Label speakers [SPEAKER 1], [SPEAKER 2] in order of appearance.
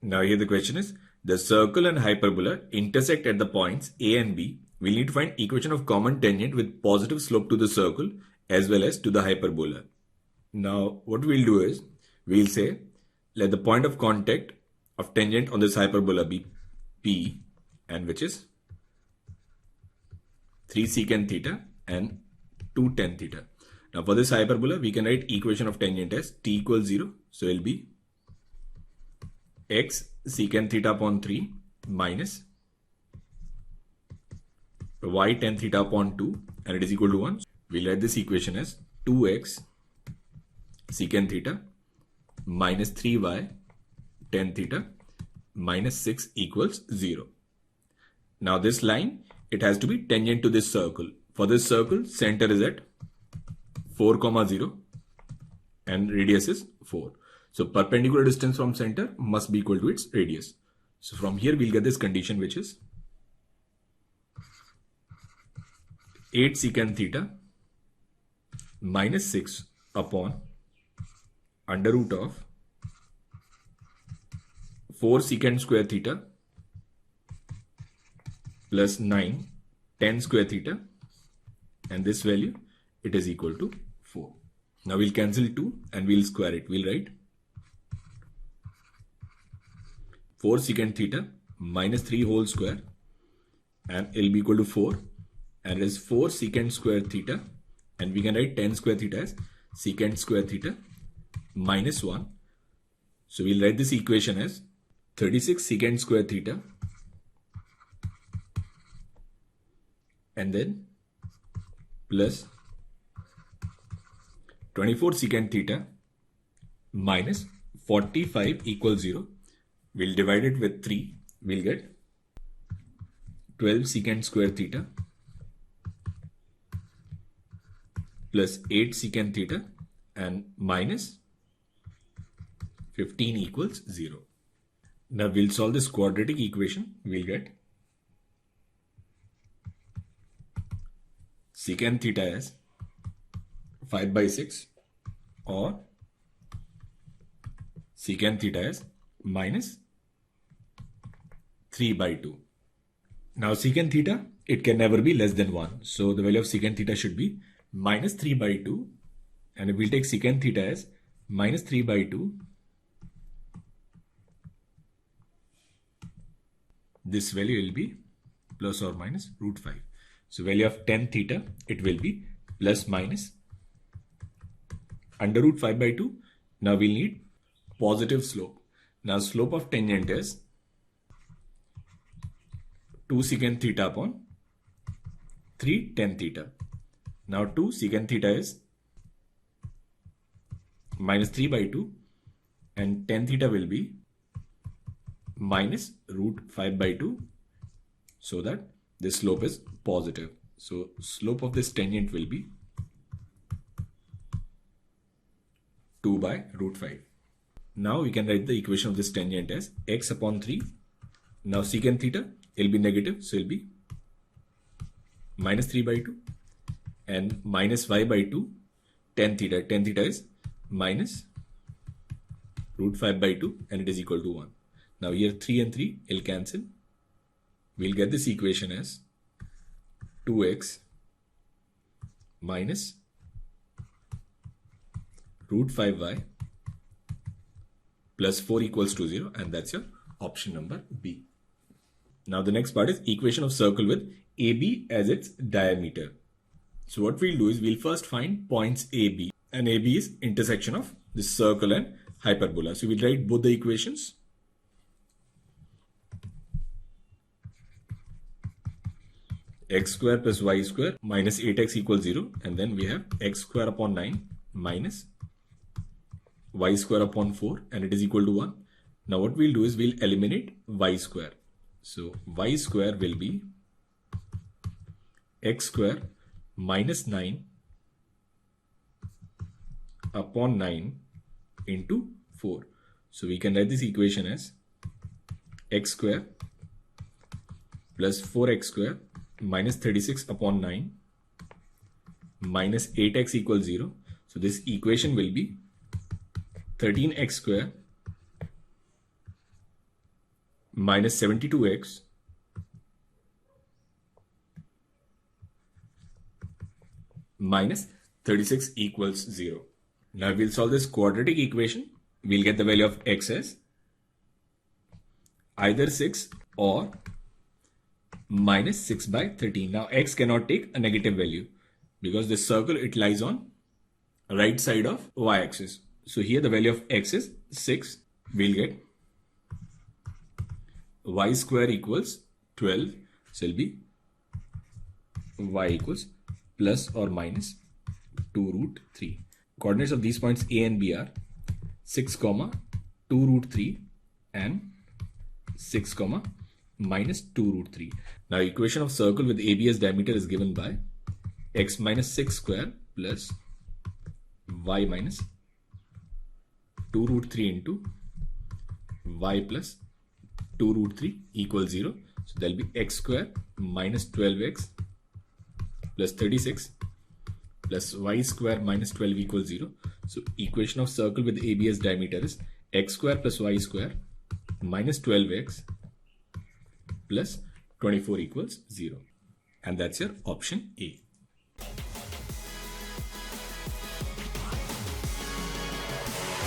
[SPEAKER 1] Now here the question is, the circle and hyperbola intersect at the points A and B. We'll need to find equation of common tangent with positive slope to the circle as well as to the hyperbola. Now what we'll do is, we'll say, let the point of contact of tangent on this hyperbola be P, and which is 3 secant theta and 2 tan theta. Now for this hyperbola, we can write equation of tangent as t equals 0. So it will be x secant theta upon 3 minus y tan theta upon 2, and it is equal to 1. We'll write this equation as 2x secant theta minus 3y tan theta minus 6 equals 0. Now this line, it has to be tangent to this circle. For this circle, center is at 4, 0 and radius is 4. So perpendicular distance from center must be equal to its radius. So from here we'll get this condition, which is 8 secant theta minus 6 upon under root of 4 secant square theta plus 9 tan square theta, and this value, it is equal to 4. Now we'll cancel 2 and we'll square it. We'll write 4 secant theta minus 3 whole square, and it'll be equal to 4, and it is 4 secant square theta, and we can write tan square theta as secant square theta minus 1. So we'll write this equation as 36 secant square theta and then plus 24 secant theta minus 45 equals 0. We'll divide it with 3. We'll get 12 secant square theta plus 8 secant theta and minus 15 equals 0. Now we'll solve this quadratic equation. We'll get secant theta as 5 by 6 or secant theta as minus 3 by 2. Now secant theta, it can never be less than 1. So the value of secant theta should be minus 3 by 2. And if we'll take secant theta as minus 3 by 2, this value will be plus or minus root 5. So value of tan theta, it will be plus minus under root 5 by 2. Now we'll need positive slope. Now slope of tangent is 2 secant theta upon 3 tan theta. Now 2 secant theta is minus 3 by 2 and tan theta will be minus root 5 by 2, so that this slope is positive. So slope of this tangent will be 2 by root 5. Now we can write the equation of this tangent as x upon 3. Now secant theta, it will be negative, so it will be minus 3 by 2 and minus y by 2 tan theta. Tan theta is minus root 5 by 2 and it is equal to 1. Now here 3 and 3 will cancel. We'll get this equation as 2x minus root 5y plus 4 equals to 0, and that's your option number B. Now the next part is equation of circle with AB as its diameter. So what we'll do is we'll first find points AB, and AB is intersection of this circle and hyperbola. So we'll write both the equations. X square plus y square minus 8x equals 0, and then we have x square upon 9 minus y square upon 4, and it is equal to 1. Now what we'll do is we'll eliminate y square. So y square will be x square minus 9 upon 9 into 4. So we can write this equation as x square plus 4x square minus 36 upon 9 minus 8x equals 0. So this equation will be 13x square minus 72x minus 36 equals 0. Now we'll solve this quadratic equation. We'll get the value of x as either 6 or minus 6 by 13. Now x cannot take a negative value because this circle, it lies on right side of y-axis. So here the value of x is 6. We'll get y square equals 12. So it'll be y equals plus or minus 2 root 3. Coordinates of these points A and B are 6, 2 root 3 and 6, minus 2 root 3. Now equation of circle with AB as diameter is given by x minus 6 square plus y minus 2 root 3 into y plus 2 root 3 equals 0. So there will be x square minus 12x plus 36 plus y square minus 12 equals 0. So equation of circle with AB as diameter is x square plus y square minus 12x plus 24 equals 0. And that's your option A.